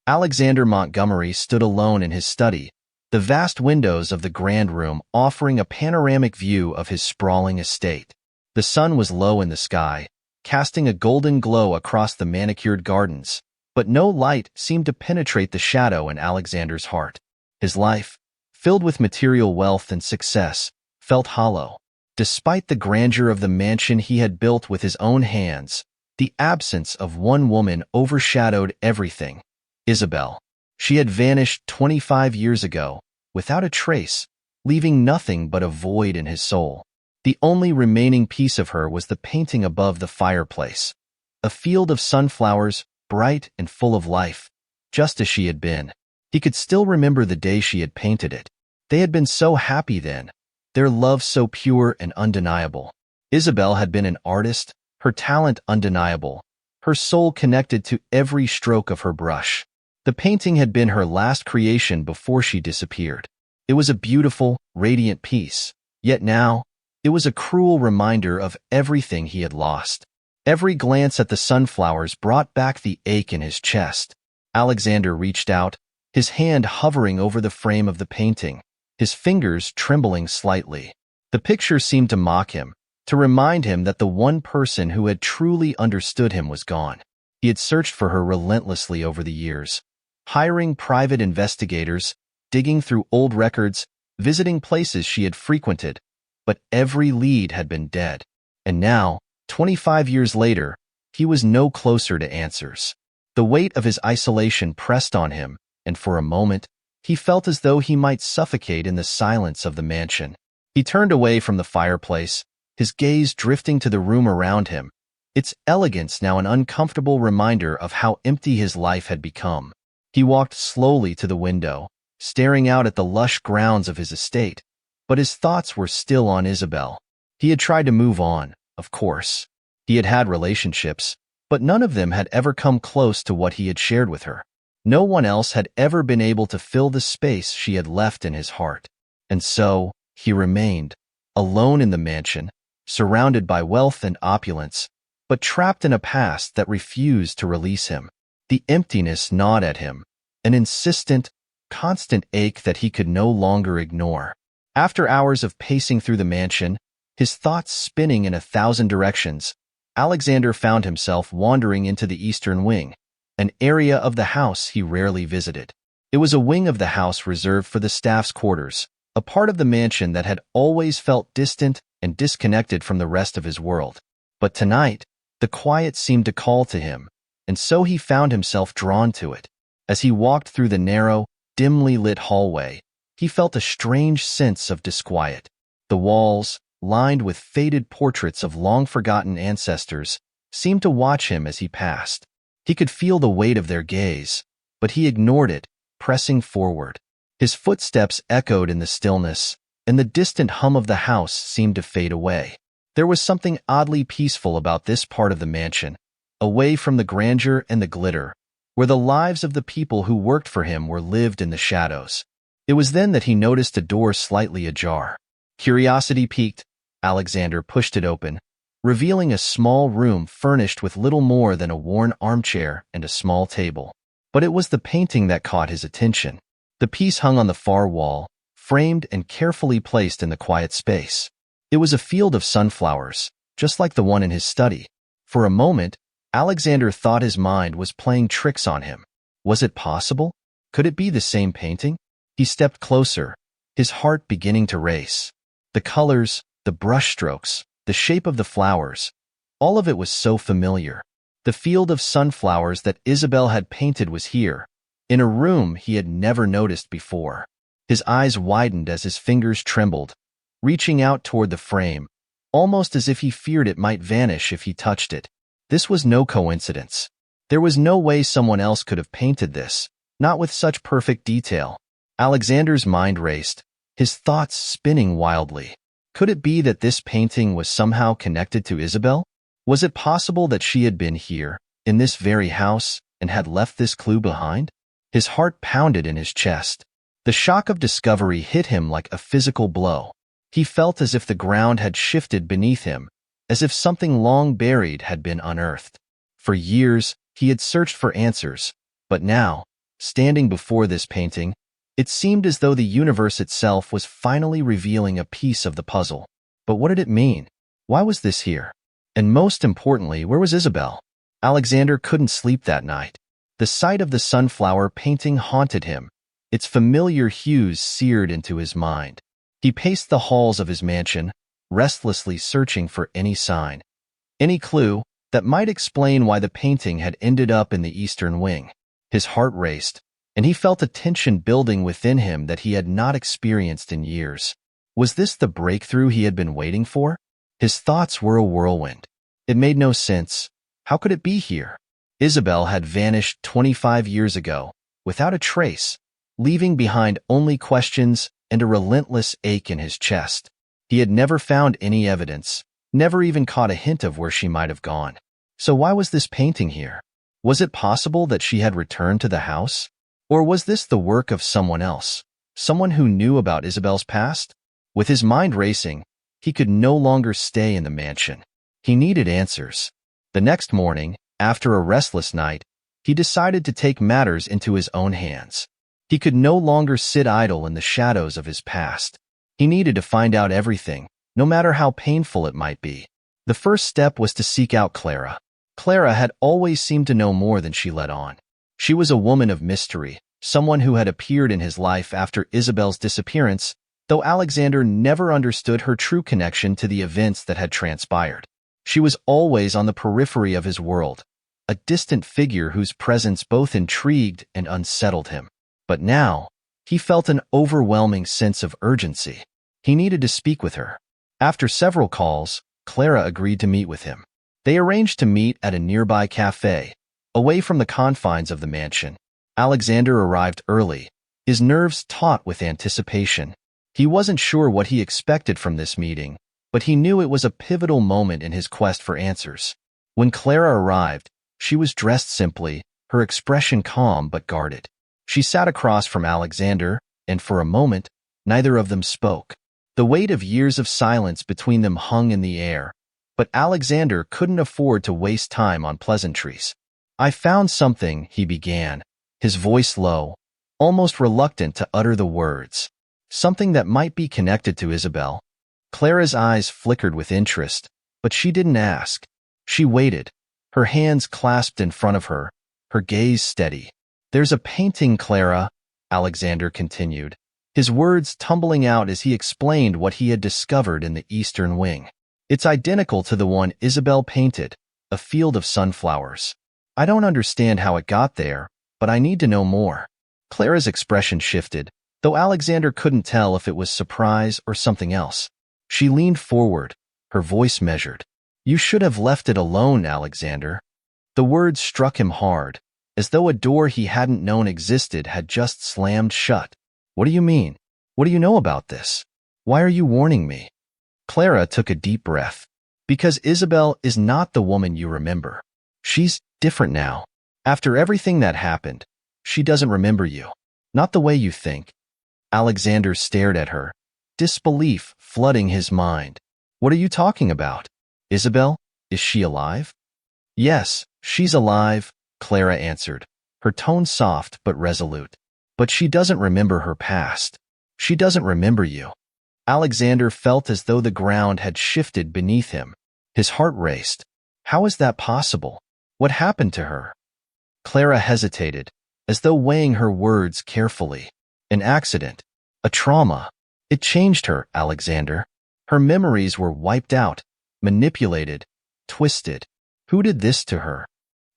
Alexander Montgomery stood alone in his study, the vast windows of the grand room offering a panoramic view of his sprawling estate. The sun was low in the sky, casting a golden glow across the manicured gardens, but no light seemed to penetrate the shadow in Alexander's heart. His life, filled with material wealth and success, felt hollow. Despite the grandeur of the mansion he had built with his own hands, the absence of one woman overshadowed everything. Isabel. She had vanished 25 years ago, without a trace, leaving nothing but a void in his soul. The only remaining piece of her was the painting above the fireplace, a field of sunflowers, bright and full of life, just as she had been. He could still remember the day she had painted it. They had been so happy then, their love so pure and undeniable. Isabel had been an artist, her talent undeniable, her soul connected to every stroke of her brush. The painting had been her last creation before she disappeared. It was a beautiful, radiant piece, yet now, it was a cruel reminder of everything he had lost. Every glance at the sunflowers brought back the ache in his chest. Alexander reached out, his hand hovering over the frame of the painting, his fingers trembling slightly. The picture seemed to mock him, to remind him that the one person who had truly understood him was gone. He had searched for her relentlessly over the years, hiring private investigators, digging through old records, visiting places she had frequented, but every lead had been dead. And now, 25 years later, he was no closer to answers. The weight of his isolation pressed on him, and for a moment, he felt as though he might suffocate in the silence of the mansion. He turned away from the fireplace, his gaze drifting to the room around him, its elegance now an uncomfortable reminder of how empty his life had become. He walked slowly to the window, staring out at the lush grounds of his estate, but his thoughts were still on Isabel. He had tried to move on, of course. He had had relationships, but none of them had ever come close to what he had shared with her. No one else had ever been able to fill the space she had left in his heart. And so, he remained, alone in the mansion, surrounded by wealth and opulence, but trapped in a past that refused to release him. The emptiness gnawed at him, an insistent, constant ache that he could no longer ignore. After hours of pacing through the mansion, his thoughts spinning in 1,000 directions, Alexander found himself wandering into the eastern wing, an area of the house he rarely visited. It was a wing of the house reserved for the staff's quarters, a part of the mansion that had always felt distant and disconnected from the rest of his world. But tonight, the quiet seemed to call to him, and so he found himself drawn to it. As he walked through the narrow, dimly lit hallway, he felt a strange sense of disquiet. The walls, lined with faded portraits of long-forgotten ancestors, seemed to watch him as he passed. He could feel the weight of their gaze, but he ignored it, pressing forward. His footsteps echoed in the stillness, and the distant hum of the house seemed to fade away. There was something oddly peaceful about this part of the mansion, away from the grandeur and the glitter, where the lives of the people who worked for him were lived in the shadows. It was then that he noticed a door slightly ajar. Curiosity piqued, Alexander pushed it open, revealing a small room furnished with little more than a worn armchair and a small table. But it was the painting that caught his attention. The piece hung on the far wall, framed and carefully placed in the quiet space. It was a field of sunflowers, just like the one in his study. For a moment, Alexander thought his mind was playing tricks on him. Was it possible? Could it be the same painting? He stepped closer, his heart beginning to race. The colors, the brushstrokes, the shape of the flowers, all of it was so familiar. The field of sunflowers that Isabel had painted was here, in a room he had never noticed before. His eyes widened as his fingers trembled, reaching out toward the frame, almost as if he feared it might vanish if he touched it. This was no coincidence. There was no way someone else could have painted this, not with such perfect detail. Alexander's mind raced, his thoughts spinning wildly. Could it be that this painting was somehow connected to Isabel? Was it possible that she had been here, in this very house, and had left this clue behind? His heart pounded in his chest. The shock of discovery hit him like a physical blow. He felt as if the ground had shifted beneath him, as if something long buried had been unearthed. For years, he had searched for answers, but now, Standing before this painting, it seemed as though the universe itself was finally revealing a piece of the puzzle. But what did it mean? Why was this here? And most importantly, where was Isabel? Alexander couldn't sleep that night. The sight of the sunflower painting haunted him, its familiar hues seared into his mind. He paced the halls of his mansion, restlessly searching for any sign, any clue that might explain why the painting had ended up in the eastern wing. His heart raced, and he felt a tension building within him that he had not experienced in years. Was this the breakthrough he had been waiting for? His thoughts were a whirlwind. It made no sense. How could it be here? Isabel had vanished 25 years ago, without a trace, leaving behind only questions and a relentless ache in his chest. He had never found any evidence, never even caught a hint of where she might have gone. So why was this painting here? Was it possible that she had returned to the house? Or was this the work of someone else, someone who knew about Isabel's past? With his mind racing, he could no longer stay in the mansion. He needed answers. The next morning, after a restless night, he decided to take matters into his own hands. He could no longer sit idle in the shadows of his past. He needed to find out everything, no matter how painful it might be. The first step was to seek out Clara. Clara had always seemed to know more than she let on. She was a woman of mystery, someone who had appeared in his life after Isabel's disappearance, though Alexander never understood her true connection to the events that had transpired. She was always on the periphery of his world, a distant figure whose presence both intrigued and unsettled him. But now, he felt an overwhelming sense of urgency. He needed to speak with her. After several calls, Clara agreed to meet with him. They arranged to meet at a nearby cafe, away from the confines of the mansion. Alexander arrived early, his nerves taut with anticipation. He wasn't sure what he expected from this meeting, but he knew it was a pivotal moment in his quest for answers. When Clara arrived, she was dressed simply, her expression calm but guarded. She sat across from Alexander, and for a moment, neither of them spoke. The weight of years of silence between them hung in the air, but Alexander couldn't afford to waste time on pleasantries. "I found something," he began, his voice low, almost reluctant to utter the words. "Something that might be connected to Isabel." Clara's eyes flickered with interest, but she didn't ask. She waited, her hands clasped in front of her, her gaze steady. "There's a painting, Clara," Alexander continued, his words tumbling out as he explained what he had discovered in the eastern wing. "It's identical to the one Isabel painted, a field of sunflowers. I don't understand how it got there, but I need to know more." Clara's expression shifted, though Alexander couldn't tell if it was surprise or something else. She leaned forward, her voice measured. "You should have left it alone, Alexander." The words struck him hard, as though a door he hadn't known existed had just slammed shut. "What do you mean? What do you know about this? Why are you warning me?" Clara took a deep breath. "Because Isabel is not the woman you remember. She's different now. After everything that happened, she doesn't remember you. Not the way you think." Alexander stared at her, disbelief flooding his mind. "What are you talking about? Isabel? Is she alive?" "Yes, she's alive," Clara answered, her tone soft but resolute. "But she doesn't remember her past. She doesn't remember you." Alexander felt as though the ground had shifted beneath him. His heart raced. How is that possible? What happened to her? Clara hesitated, as though weighing her words carefully. "An accident. A trauma. It changed her, Alexander. Her memories were wiped out, manipulated, twisted." "Who did this to her?"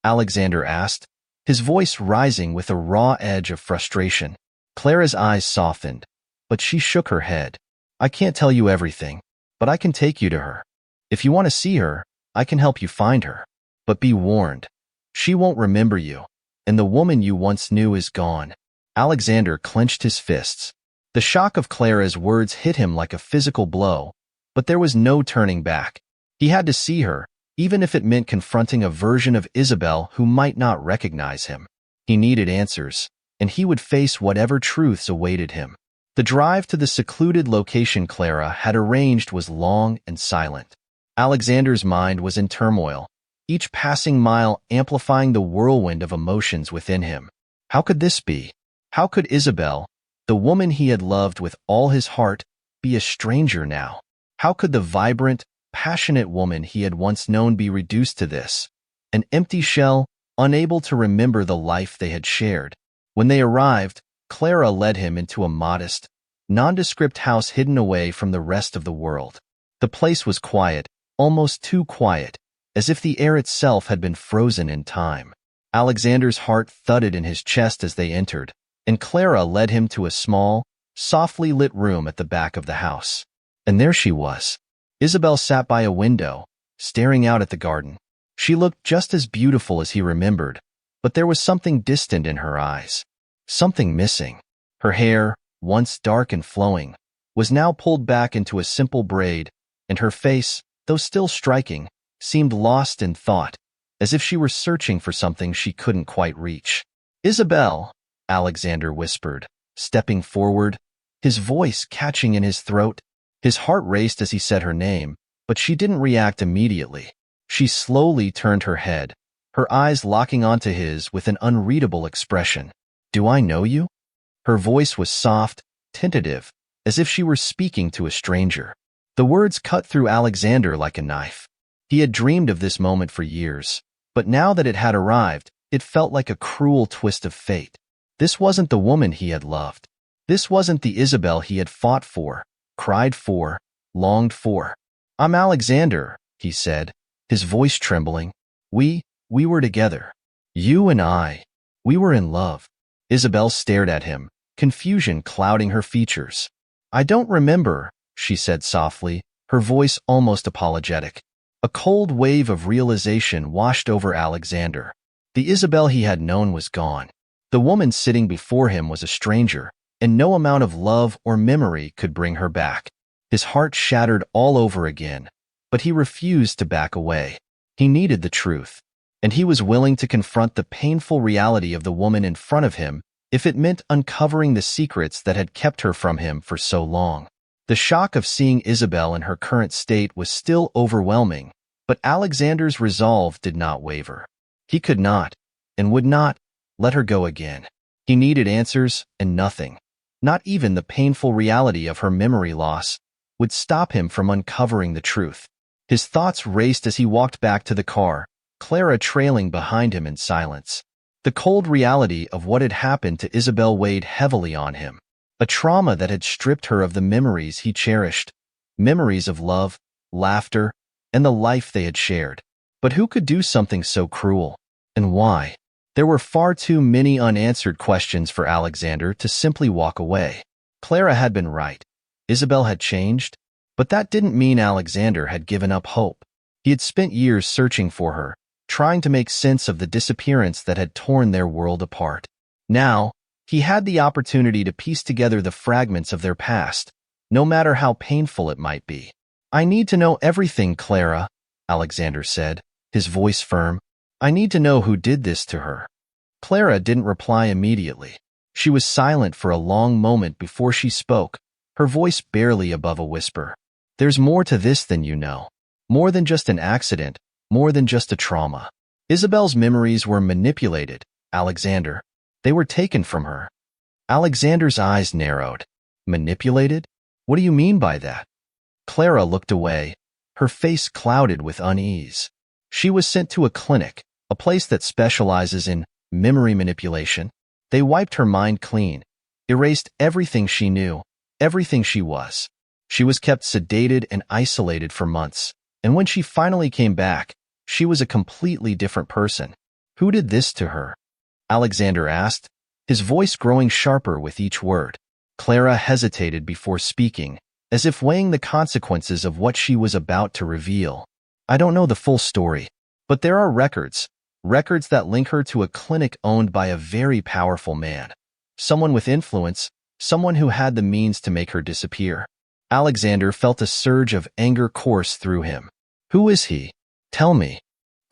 Alexander asked, his voice rising with a raw edge of frustration. Clara's eyes softened, but she shook her head. "I can't tell you everything, but I can take you to her. If you want to see her, I can help you find her. But be warned, she won't remember you, and the woman you once knew is gone." Alexander clenched his fists. The shock of Clara's words hit him like a physical blow, but there was no turning back. He had to see her, even if it meant confronting a version of Isabel who might not recognize him. He needed answers, and he would face whatever truths awaited him. The drive to the secluded location Clara had arranged was long and silent. Alexander's mind was in turmoil, each passing mile amplifying the whirlwind of emotions within him. How could this be? How could Isabel, the woman he had loved with all his heart, be a stranger now? How could the vibrant, passionate woman he had once known be reduced to this? An empty shell, unable to remember the life they had shared. When they arrived, Clara led him into a modest, nondescript house hidden away from the rest of the world. The place was quiet, almost too quiet, as if the air itself had been frozen in time. Alexander's heart thudded in his chest as they entered, and Clara led him to a small, softly lit room at the back of the house. And there she was. Isabel sat by a window, staring out at the garden. She looked just as beautiful as he remembered, but there was something distant in her eyes. Something missing. Her hair, once dark and flowing, was now pulled back into a simple braid, and her face, though still striking, seemed lost in thought, as if she were searching for something she couldn't quite reach. "Isabel," Alexander whispered, stepping forward, his voice catching in his throat. His heart raced as he said her name, but she didn't react immediately. She slowly turned her head, her eyes locking onto his with an unreadable expression. "Do I know you?" Her voice was soft, tentative, as if she were speaking to a stranger. The words cut through Alexander like a knife. He had dreamed of this moment for years, but now that it had arrived, it felt like a cruel twist of fate. This wasn't the woman he had loved. This wasn't the Isabel he had fought for, cried for, longed for. "I'm Alexander," he said, his voice trembling. We were together. You and I. We were in love." Isabel stared at him, confusion clouding her features. "I don't remember," she said softly, her voice almost apologetic. A cold wave of realization washed over Alexander. The Isabel he had known was gone. The woman sitting before him was a stranger, and no amount of love or memory could bring her back. His heart shattered all over again, but he refused to back away. He needed the truth, and he was willing to confront the painful reality of the woman in front of him if it meant uncovering the secrets that had kept her from him for so long. The shock of seeing Isabel in her current state was still overwhelming, but Alexander's resolve did not waver. He could not, and would not, let her go again. He needed answers, and nothing, not even the painful reality of her memory loss, would stop him from uncovering the truth. His thoughts raced as he walked back to the car, Clara trailing behind him in silence. The cold reality of what had happened to Isabel weighed heavily on him. A trauma that had stripped her of the memories he cherished, memories of love, laughter, and the life they had shared. But who could do something so cruel? And why? There were far too many unanswered questions for Alexander to simply walk away. Clara had been right. Isabel had changed, but that didn't mean Alexander had given up hope. He had spent years searching for her, trying to make sense of the disappearance that had torn their world apart. Now, he had the opportunity to piece together the fragments of their past, no matter how painful it might be. "I need to know everything, Clara," Alexander said, his voice firm. "I need to know who did this to her." Clara didn't reply immediately. She was silent for a long moment before she spoke, her voice barely above a whisper. "There's more to this than you know. More than just an accident, more than just a trauma. Isabel's memories were manipulated, Alexander. They were taken from her." Alexander's eyes narrowed. "Manipulated? What do you mean by that?" Clara looked away, her face clouded with unease. She was sent to a clinic, a place that specializes in memory manipulation. They wiped her mind clean, erased everything she knew, everything she was. She was kept sedated and isolated for months, and when she finally came back, she was a completely different person. "Who did this to her?" Alexander asked, his voice growing sharper with each word. Clara hesitated before speaking, as if weighing the consequences of what she was about to reveal. "I don't know the full story, but there are records that link her to a clinic owned by a very powerful man. Someone with influence, someone who had the means to make her disappear." Alexander felt a surge of anger course through him. "Who is he? Tell me."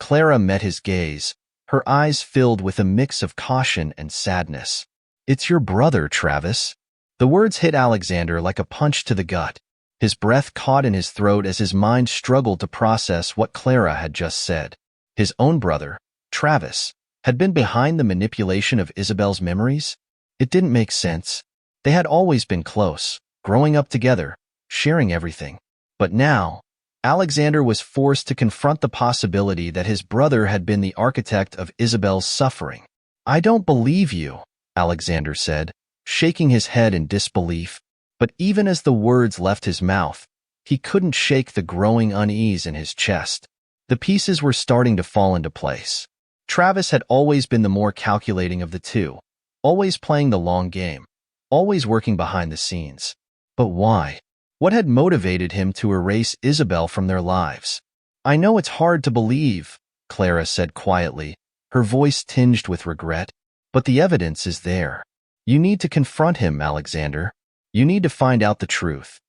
Clara met his gaze, her eyes filled with a mix of caution and sadness. "It's your brother, Travis." The words hit Alexander like a punch to the gut. His breath caught in his throat as his mind struggled to process what Clara had just said. His own brother, Travis, had been behind the manipulation of Isabel's memories? It didn't make sense. They had always been close, growing up together, sharing everything. But now, Alexander was forced to confront the possibility that his brother had been the architect of Isabel's suffering. "I don't believe you," Alexander said, shaking his head in disbelief. But even as the words left his mouth, he couldn't shake the growing unease in his chest. The pieces were starting to fall into place. Travis had always been the more calculating of the two, always playing the long game, always working behind the scenes. But why? What had motivated him to erase Isabel from their lives? "I know it's hard to believe," Clara said quietly, her voice tinged with regret, "but the evidence is there. You need to confront him, Alexander. You need to find out the truth."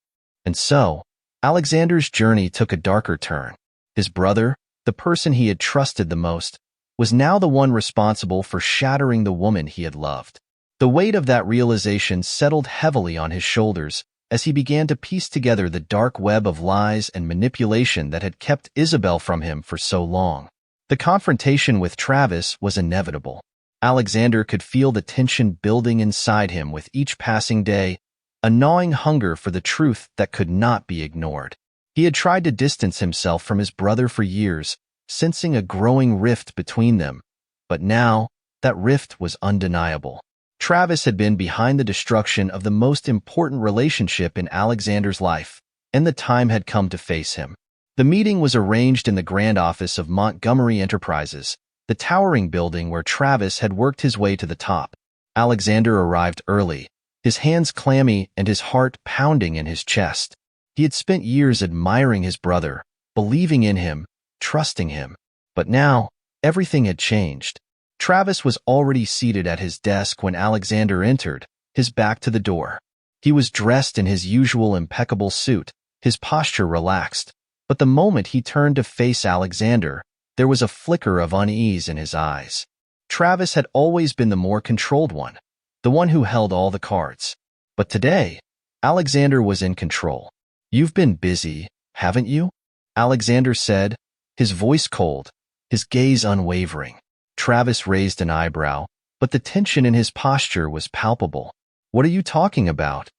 And so, Alexander's journey took a darker turn. His brother, the person he had trusted the most, was now the one responsible for shattering the woman he had loved. The weight of that realization settled heavily on his shoulders as he began to piece together the dark web of lies and manipulation that had kept Isabel from him for so long. The confrontation with Travis was inevitable. Alexander could feel the tension building inside him with each passing day, a gnawing hunger for the truth that could not be ignored. He had tried to distance himself from his brother for years, sensing a growing rift between them, but now that rift was undeniable. Travis had been behind the destruction of the most important relationship in Alexander's life, and the time had come to face him. The meeting was arranged in the grand office of Montgomery Enterprises, the towering building where Travis had worked his way to the top. Alexander arrived early, his hands clammy and his heart pounding in his chest. He had spent years admiring his brother, believing in him, trusting him. But now, everything had changed. Travis was already seated at his desk when Alexander entered, his back to the door. He was dressed in his usual impeccable suit, his posture relaxed. But the moment he turned to face Alexander, there was a flicker of unease in his eyes. Travis had always been the more controlled one, the one who held all the cards. But today, Alexander was in control. "You've been busy, haven't you?" Alexander said, his voice cold, his gaze unwavering. Travis raised an eyebrow, but the tension in his posture was palpable. "What are you talking about?"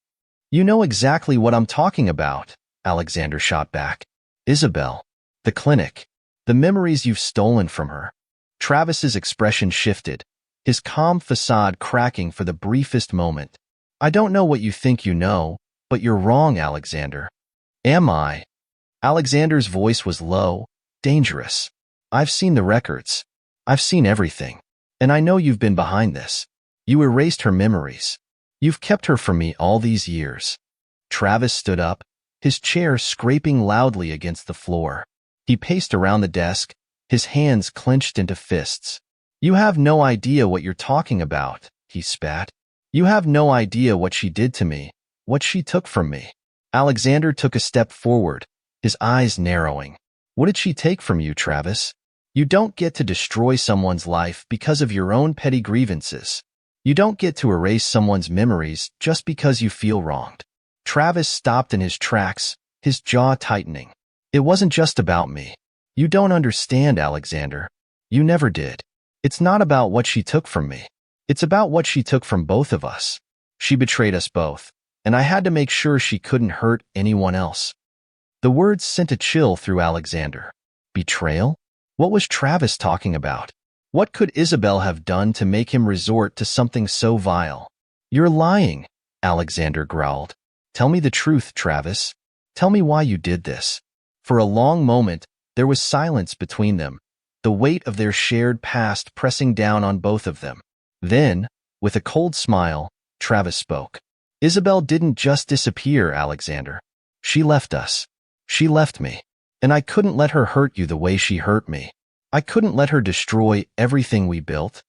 "You know exactly what I'm talking about," Alexander shot back. "Isabel, the clinic, the memories you've stolen from her." Travis's expression shifted, his calm facade cracking for the briefest moment. "I don't know what you think you know, but you're wrong, Alexander." "Am I?" Alexander's voice was low, dangerous. "I've seen the records. I've seen everything. And I know you've been behind this. You erased her memories. You've kept her from me all these years." Travis stood up, his chair scraping loudly against the floor. He paced around the desk, his hands clenched into fists. "You have no idea what you're talking about," he spat. "You have no idea what she did to me, what she took from me." Alexander took a step forward, his eyes narrowing. "What did she take from you, Travis? You don't get to destroy someone's life because of your own petty grievances. You don't get to erase someone's memories just because you feel wronged." Travis stopped in his tracks, his jaw tightening. "It wasn't just about me. You don't understand, Alexander. You never did. It's not about what she took from me. It's about what she took from both of us. She betrayed us both, and I had to make sure she couldn't hurt anyone else." The words sent a chill through Alexander. Betrayal? What was Travis talking about? What could Isabel have done to make him resort to something so vile? "You're lying," Alexander growled. "Tell me the truth, Travis. Tell me why you did this." For a long moment, there was silence between them, the weight of their shared past pressing down on both of them. Then, with a cold smile, Travis spoke. "Isabel didn't just disappear, Alexander. She left us. She left me. And I couldn't let her hurt you the way she hurt me. I couldn't let her destroy everything we built."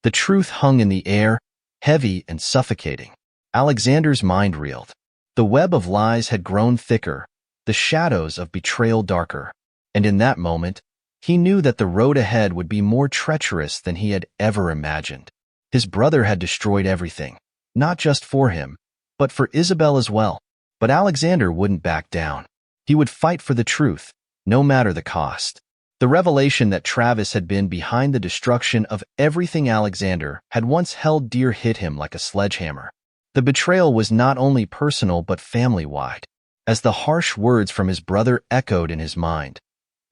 The truth hung in the air, heavy and suffocating. Alexander's mind reeled. The web of lies had grown thicker, the shadows of betrayal darker. And in that moment, he knew that the road ahead would be more treacherous than he had ever imagined. His brother had destroyed everything, not just for him, but for Isabel as well. But Alexander wouldn't back down. He would fight for the truth, no matter the cost. The revelation that Travis had been behind the destruction of everything Alexander had once held dear hit him like a sledgehammer. The betrayal was not only personal but family-wide. As the harsh words from his brother echoed in his mind,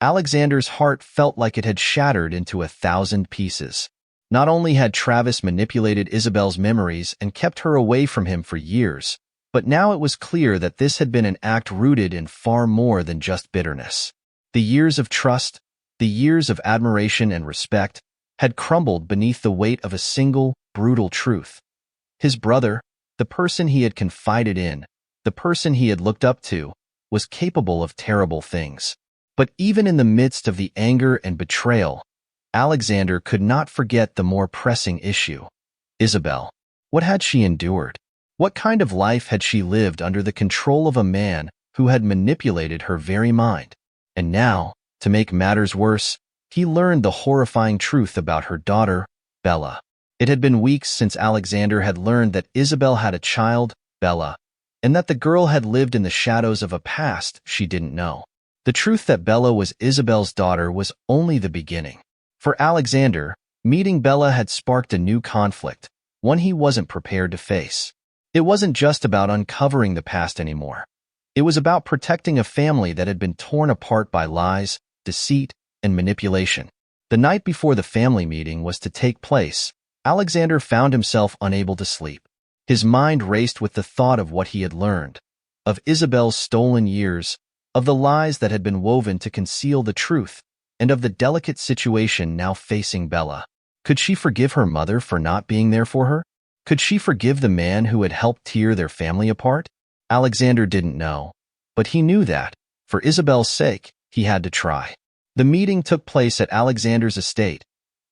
Alexander's heart felt like it had shattered into 1,000 pieces. Not only had Travis manipulated Isabel's memories and kept her away from him for years, but now it was clear that this had been an act rooted in far more than just bitterness. The years of trust, the years of admiration and respect, had crumbled beneath the weight of a single, brutal truth. His brother, the person he had confided in, the person he had looked up to, was capable of terrible things. But even in the midst of the anger and betrayal, Alexander could not forget the more pressing issue. Isabel. What had she endured? What kind of life had she lived under the control of a man who had manipulated her very mind? And now, to make matters worse, he learned the horrifying truth about her daughter, Bella. It had been weeks since Alexander had learned that Isabel had a child, Bella, and that the girl had lived in the shadows of a past she didn't know. The truth that Bella was Isabel's daughter was only the beginning. For Alexander, meeting Bella had sparked a new conflict, one he wasn't prepared to face. It wasn't just about uncovering the past anymore. It was about protecting a family that had been torn apart by lies, deceit, and manipulation. The night before the family meeting was to take place, Alexander found himself unable to sleep. His mind raced with the thought of what he had learned, of Isabel's stolen years, of the lies that had been woven to conceal the truth, and of the delicate situation now facing Bella. Could she forgive her mother for not being there for her? Could she forgive the man who had helped tear their family apart? Alexander didn't know, but he knew that, for Isabel's sake, he had to try. The meeting took place at Alexander's estate,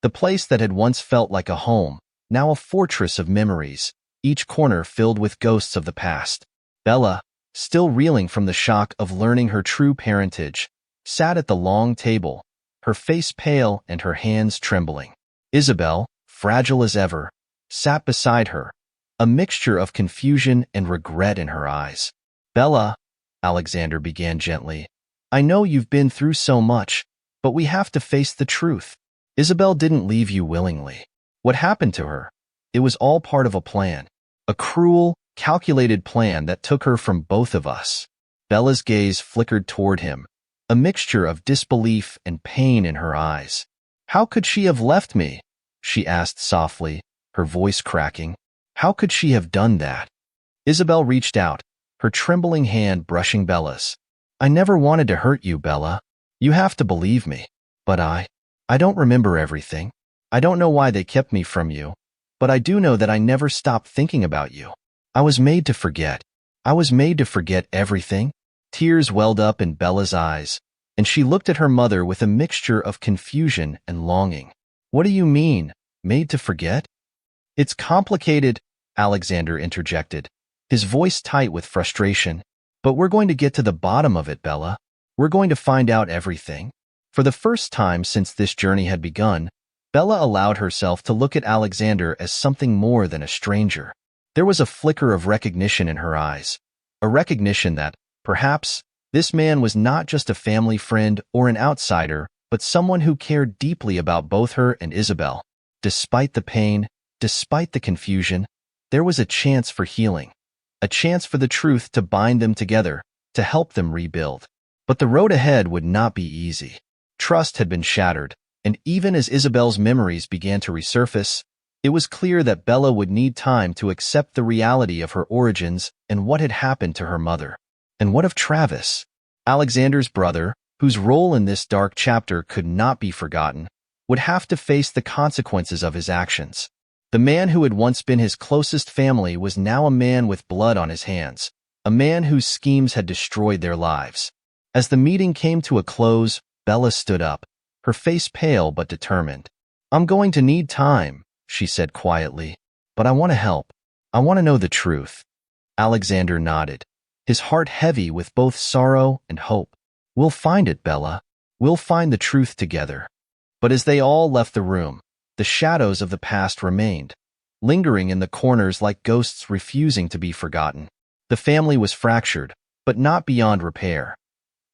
the place that had once felt like a home, now a fortress of memories, each corner filled with ghosts of the past. Bella, still reeling from the shock of learning her true parentage, sat at the long table, her face pale and her hands trembling. Isabel, fragile as ever, sat beside her, a mixture of confusion and regret in her eyes. Bella, Alexander began gently, I know you've been through so much, but we have to face the truth. Isabel didn't leave you willingly. What happened to her? It was all part of a plan. A cruel, calculated plan that took her from both of us. Bella's gaze flickered toward him, a mixture of disbelief and pain in her eyes. How could she have left me? She asked softly, her voice cracking. How could she have done that? Isabel reached out, her trembling hand brushing Bella's. I never wanted to hurt you, Bella. You have to believe me. But I don't remember everything. I don't know why they kept me from you, but I do know that I never stopped thinking about you. I was made to forget. I was made to forget everything. Tears welled up in Bella's eyes, and she looked at her mother with a mixture of confusion and longing. What do you mean, made to forget? It's complicated, Alexander interjected, his voice tight with frustration. But we're going to get to the bottom of it, Bella. We're going to find out everything. For the first time since this journey had begun, Bella allowed herself to look at Alexander as something more than a stranger. There was a flicker of recognition in her eyes, a recognition that, perhaps, this man was not just a family friend or an outsider, but someone who cared deeply about both her and Isabel. Despite the pain, despite the confusion, there was a chance for healing, a chance for the truth to bind them together, to help them rebuild. But the road ahead would not be easy. Trust had been shattered, and even as Isabel's memories began to resurface, it was clear that Bella would need time to accept the reality of her origins and what had happened to her mother. And what of Travis, Alexander's brother, whose role in this dark chapter could not be forgotten, would have to face the consequences of his actions. The man who had once been his closest family was now a man with blood on his hands, a man whose schemes had destroyed their lives. As the meeting came to a close, Bella stood up, her face pale but determined. I'm going to need time, she said quietly, but I want to help. I want to know the truth. Alexander nodded, his heart heavy with both sorrow and hope. We'll find it, Bella. We'll find the truth together. But as they all left the room, the shadows of the past remained, lingering in the corners like ghosts refusing to be forgotten. The family was fractured, but not beyond repair.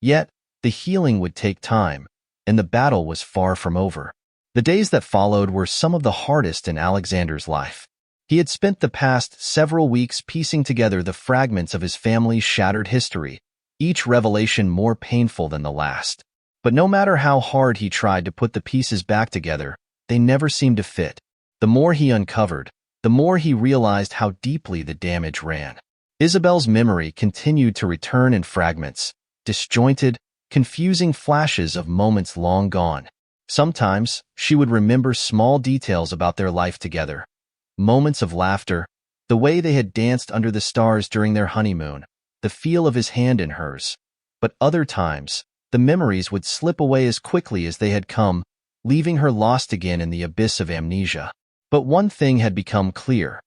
Yet, the healing would take time, and the battle was far from over. The days that followed were some of the hardest in Alexander's life. He had spent the past several weeks piecing together the fragments of his family's shattered history, each revelation more painful than the last. But no matter how hard he tried to put the pieces back together, they never seemed to fit. The more he uncovered, the more he realized how deeply the damage ran. Isabel's memory continued to return in fragments, disjointed, confusing flashes of moments long gone. Sometimes, she would remember small details about their life together. Moments of laughter, the way they had danced under the stars during their honeymoon, the feel of his hand in hers. But other times, the memories would slip away as quickly as they had come, leaving her lost again in the abyss of amnesia. But one thing had become clear.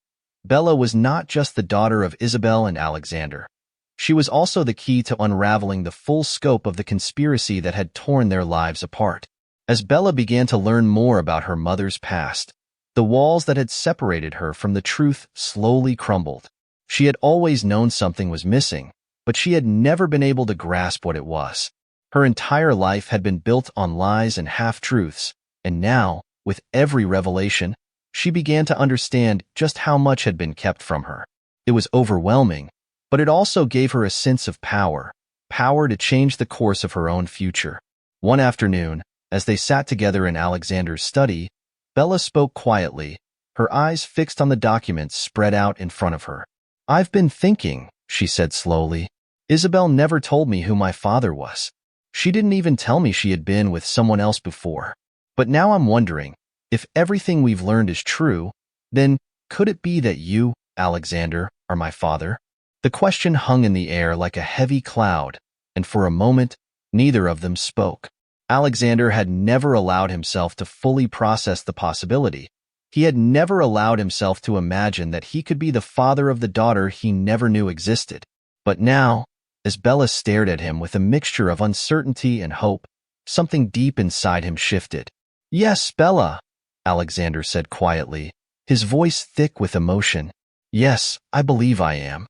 Bella was not just the daughter of Isabel and Alexander. She was also the key to unraveling the full scope of the conspiracy that had torn their lives apart. As Bella began to learn more about her mother's past, the walls that had separated her from the truth slowly crumbled. She had always known something was missing, but she had never been able to grasp what it was. Her entire life had been built on lies and half-truths, and now, with every revelation, she began to understand just how much had been kept from her. It was overwhelming, but it also gave her a sense of power to change the course of her own future. One afternoon, as they sat together in Alexander's study, Bella spoke quietly, her eyes fixed on the documents spread out in front of her. "I've been thinking," she said slowly. "Isabel never told me who my father was. She didn't even tell me she had been with someone else before. But now I'm wondering, if everything we've learned is true, then could it be that you, Alexander, are my father?" The question hung in the air like a heavy cloud, and for a moment, neither of them spoke. Alexander had never allowed himself to fully process the possibility. He had never allowed himself to imagine that he could be the father of the daughter he never knew existed. But now, as Bella stared at him with a mixture of uncertainty and hope, something deep inside him shifted. "Yes, Bella," Alexander said quietly, his voice thick with emotion. "Yes, I believe I am."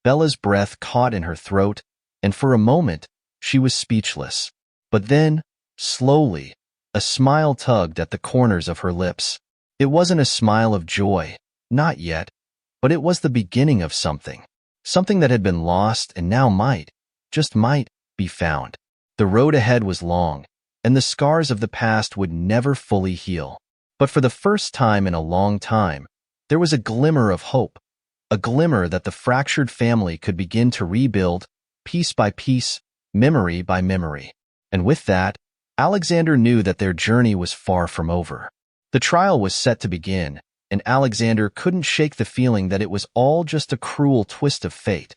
Bella's breath caught in her throat, and for a moment, she was speechless. But then, slowly, a smile tugged at the corners of her lips. It wasn't a smile of joy, not yet, but it was the beginning of something. Something that had been lost and now might, just might, be found. The road ahead was long, and the scars of the past would never fully heal. But for the first time in a long time, there was a glimmer of hope, a glimmer that the fractured family could begin to rebuild, piece by piece, memory by memory. And with that, Alexander knew that their journey was far from over. The trial was set to begin, and Alexander couldn't shake the feeling that it was all just a cruel twist of fate,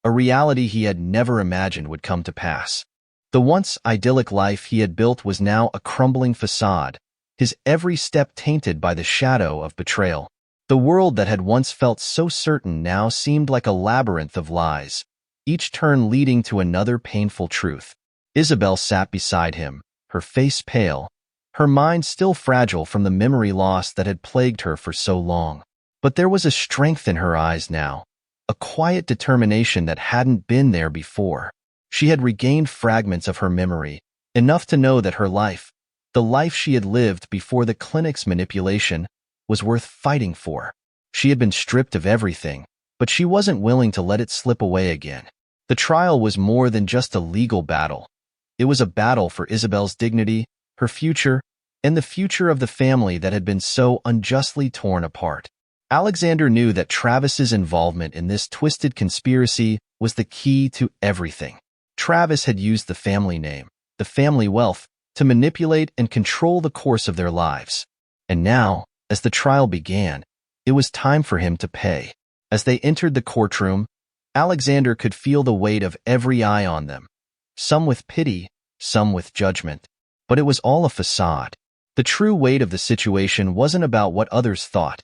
a reality he had never imagined would come to pass. The once idyllic life he had built was now a crumbling facade, his every step tainted by the shadow of betrayal. The world that had once felt so certain now seemed like a labyrinth of lies, each turn leading to another painful truth. Isabel sat beside him, her face pale, her mind still fragile from the memory loss that had plagued her for so long. But there was a strength in her eyes now, a quiet determination that hadn't been there before. She had regained fragments of her memory, enough to know that her life, the life she had lived before the clinic's manipulation, was worth fighting for. She had been stripped of everything, but she wasn't willing to let it slip away again. The trial was more than just a legal battle. It was a battle for Isabel's dignity, her future, and the future of the family that had been so unjustly torn apart. Alexander knew that Travis's involvement in this twisted conspiracy was the key to everything. Travis had used the family name, the family wealth, to manipulate and control the course of their lives. And now, as the trial began, it was time for him to pay. As they entered the courtroom, Alexander could feel the weight of every eye on them, some with pity, some with judgment. But it was all a facade. The true weight of the situation wasn't about what others thought.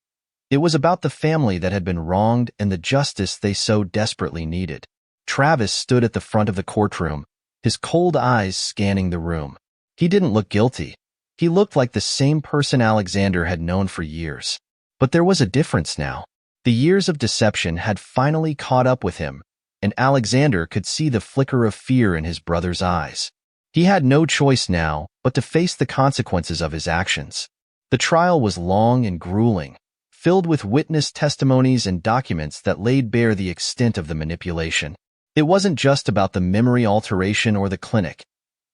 It was about the family that had been wronged and the justice they so desperately needed. Travis stood at the front of the courtroom, his cold eyes scanning the room. He didn't look guilty. He looked like the same person Alexander had known for years. But there was a difference now. The years of deception had finally caught up with him, and Alexander could see the flicker of fear in his brother's eyes. He had no choice now but to face the consequences of his actions. The trial was long and grueling, filled with witness testimonies and documents that laid bare the extent of the manipulation. It wasn't just about the memory alteration or the clinic.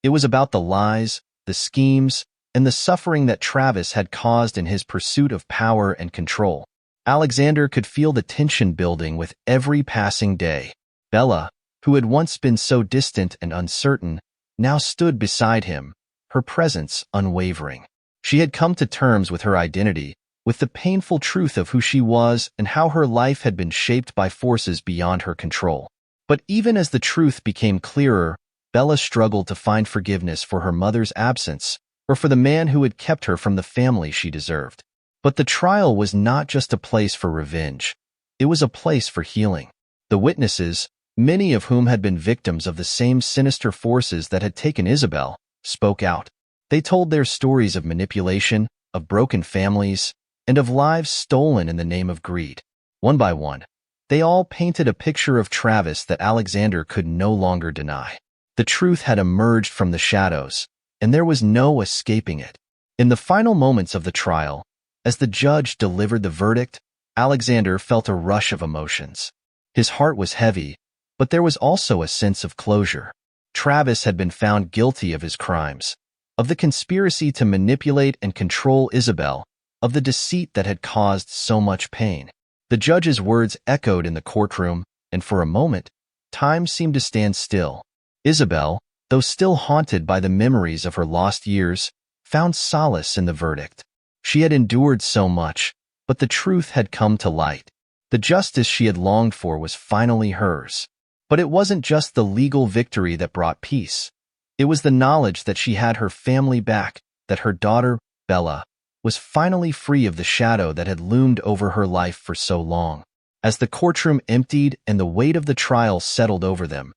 It was about the lies, the schemes, and the suffering that Travis had caused in his pursuit of power and control. Alexander could feel the tension building with every passing day. Bella, who had once been so distant and uncertain, now stood beside him, her presence unwavering. She had come to terms with her identity, with the painful truth of who she was and how her life had been shaped by forces beyond her control. But even as the truth became clearer, Bella struggled to find forgiveness for her mother's absence or for the man who had kept her from the family she deserved. But the trial was not just a place for revenge. It was a place for healing. The witnesses, many of whom had been victims of the same sinister forces that had taken Isabel, spoke out. They told their stories of manipulation, of broken families, and of lives stolen in the name of greed. One by one, they all painted a picture of Travis that Alexander could no longer deny. The truth had emerged from the shadows, and there was no escaping it. In the final moments of the trial, as the judge delivered the verdict, Alexander felt a rush of emotions. His heart was heavy, but there was also a sense of closure. Travis had been found guilty of his crimes, of the conspiracy to manipulate and control Isabel, of the deceit that had caused so much pain. The judge's words echoed in the courtroom, and for a moment, time seemed to stand still. Isabel, though still haunted by the memories of her lost years, found solace in the verdict. She had endured so much, but the truth had come to light. The justice she had longed for was finally hers. But it wasn't just the legal victory that brought peace. It was the knowledge that she had her family back, that her daughter, Bella, was finally free of the shadow that had loomed over her life for so long. As the courtroom emptied and the weight of the trial settled over them,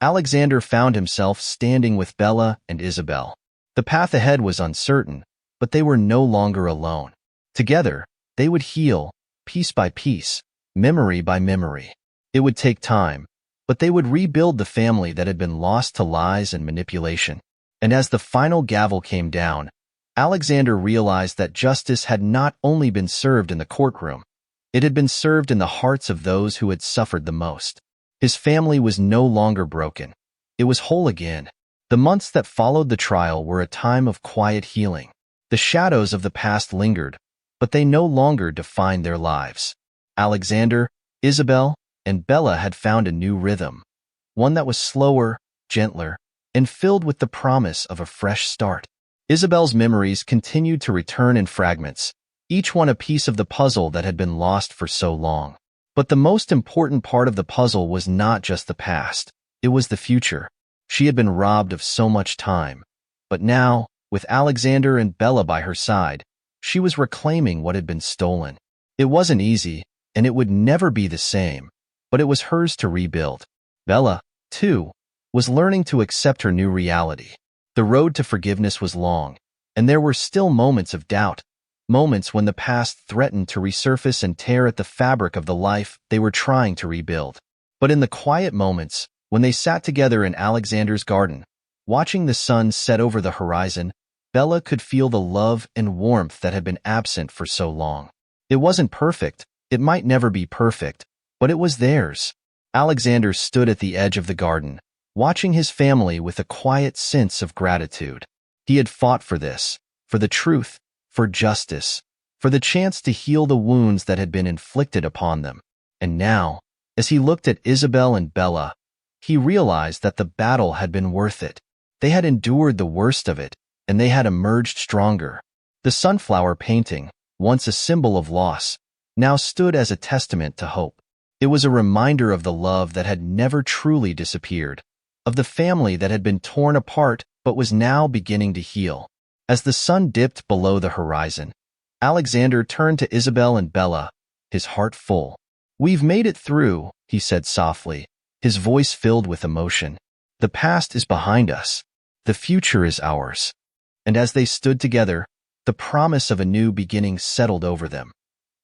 Alexander found himself standing with Bella and Isabel. The path ahead was uncertain, but they were no longer alone. Together, they would heal, piece by piece, memory by memory. It would take time, but they would rebuild the family that had been lost to lies and manipulation. And as the final gavel came down, Alexander realized that justice had not only been served in the courtroom, it had been served in the hearts of those who had suffered the most. His family was no longer broken. It was whole again. The months that followed the trial were a time of quiet healing. The shadows of the past lingered, but they no longer defined their lives. Alexander, Isabel, and Bella had found a new rhythm, one that was slower, gentler, and filled with the promise of a fresh start. Isabel's memories continued to return in fragments, each one a piece of the puzzle that had been lost for so long. But the most important part of the puzzle was not just the past, it was the future. She had been robbed of so much time, but now, with Alexander and Bella by her side, she was reclaiming what had been stolen. It wasn't easy, and it would never be the same, but it was hers to rebuild. Bella, too, was learning to accept her new reality. The road to forgiveness was long, and there were still moments of doubt, moments when the past threatened to resurface and tear at the fabric of the life they were trying to rebuild. But in the quiet moments, when they sat together in Alexander's garden, watching the sun set over the horizon, Bella could feel the love and warmth that had been absent for so long. It wasn't perfect, it might never be perfect, but it was theirs. Alexander stood at the edge of the garden, watching his family with a quiet sense of gratitude. He had fought for this, for the truth, for justice, for the chance to heal the wounds that had been inflicted upon them. And now, as he looked at Isabel and Bella, he realized that the battle had been worth it. They had endured the worst of it, and they had emerged stronger. The sunflower painting, once a symbol of loss, now stood as a testament to hope. It was a reminder of the love that had never truly disappeared, of the family that had been torn apart but was now beginning to heal. As the sun dipped below the horizon, Alexander turned to Isabel and Bella, his heart full. "We've made it through," he said softly, his voice filled with emotion. "The past is behind us. The future is ours." And as they stood together, the promise of a new beginning settled over them.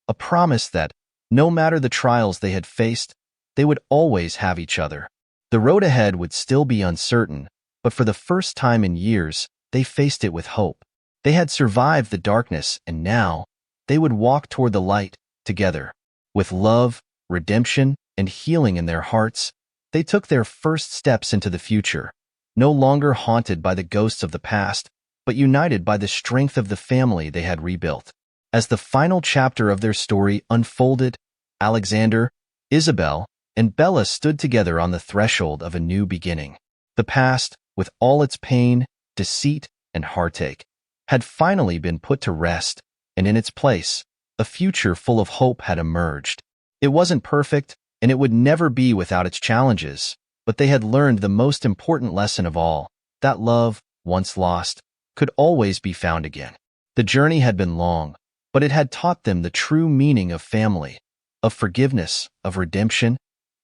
A promise that, no matter the trials they had faced, they would always have each other. The road ahead would still be uncertain, but for the first time in years, they faced it with hope. They had survived the darkness, and now they would walk toward the light together. With love, redemption, and healing in their hearts, they took their first steps into the future, no longer haunted by the ghosts of the past, but united by the strength of the family they had rebuilt. As the final chapter of their story unfolded, Alexander, Isabel, and Bella stood together on the threshold of a new beginning. The past, with all its pain, deceit, and heartache, had finally been put to rest, and in its place, a future full of hope had emerged. It wasn't perfect, and it would never be without its challenges, but they had learned the most important lesson of all, that love, once lost, could always be found again. The journey had been long, but it had taught them the true meaning of family, of forgiveness, of redemption,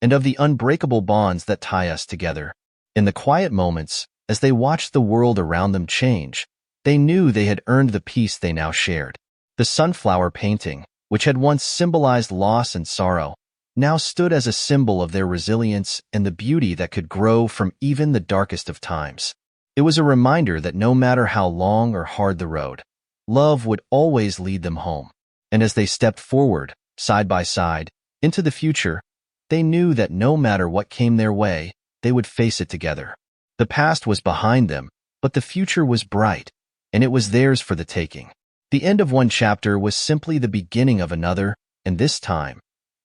and of the unbreakable bonds that tie us together. In the quiet moments, as they watched the world around them change, they knew they had earned the peace they now shared. The sunflower painting, which had once symbolized loss and sorrow, now stood as a symbol of their resilience and the beauty that could grow from even the darkest of times. It was a reminder that no matter how long or hard the road, love would always lead them home. And as they stepped forward, side by side, into the future, they knew that no matter what came their way, they would face it together. The past was behind them, but the future was bright, and it was theirs for the taking. The end of one chapter was simply the beginning of another, and this time,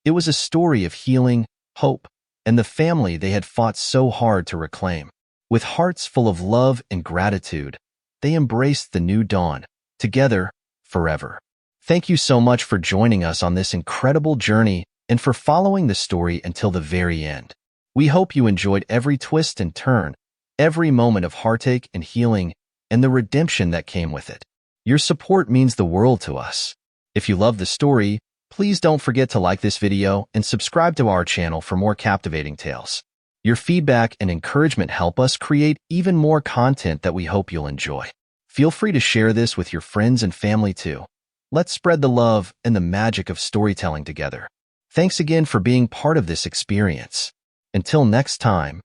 it was a story of healing, hope, and the family they had fought so hard to reclaim. With hearts full of love and gratitude, they embraced the new dawn, together, forever. Thank you so much for joining us on this incredible journey and for following the story until the very end. We hope you enjoyed every twist and turn, every moment of heartache and healing, and the redemption that came with it. Your support means the world to us. If you love the story, please don't forget to like this video and subscribe to our channel for more captivating tales. Your feedback and encouragement help us create even more content that we hope you'll enjoy. Feel free to share this with your friends and family too. Let's spread the love and the magic of storytelling together. Thanks again for being part of this experience. Until next time,